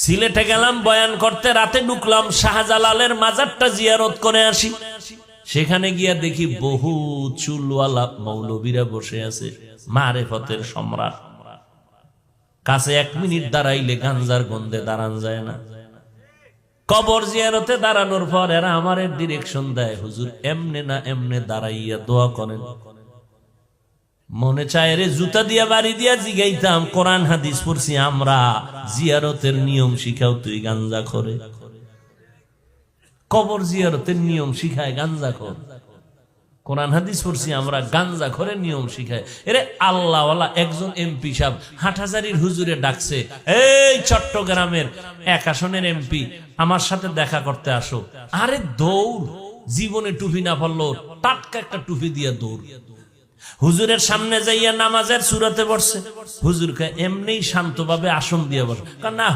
সিলেটে গেলাম বয়ান করতে, রাতে ঢুকলাম, শাহজালালের মাজারটা জিয়ারত করে আসি। সেখানে গিয়া দেখি বহু চুলওয়ালা মৌলবীরা বসে আছে, মারেফতের সম্রাট। কাছে 1 মিনিট দাঁড়াইলে গাঞ্জার গন্ধে দাঁড়ান যায় না। কবর জিয়ারতে দাঁড়ানোর পর এরা আমার ডিরেকশন দেয়, হুজুর এমনে না এমনে দাঁড়াইয়া দোয়া করেন। মনে চায় রে জুতা দিয়া বাড়ি দিয়া জিগাইতাম, কোরআন হাদিস পড়ছি আমরা, জিয়ারতের নিয়ম শিখাও তুই গাঞ্জা করে। কবর জিয়ারতের নিয়ম শিখায় গাঞ্জা খোর, কোরআন হাদিস পড়ছি আমরা, গাঞ্জা করে নিয়ম শিখায়। এরে আল্লাহওয়ালা একজন এমপি সাহেব হাটহাজারীর হুজুরে ডাকছে, এই চট্টগ্রামের 1 আসনের এমপি আমার সাথে দেখা করতে আসো। আরে দৌড়, জীবনে টুপি না পড়লো, টাটকা একটা টুপি দিয়া দৌড়। হুজুরের সামনে যাইয়া নামাজের সূরাতে বসছে। হুজুরকে এমনি শান্তভাবে আসন দিয়ে বসে, না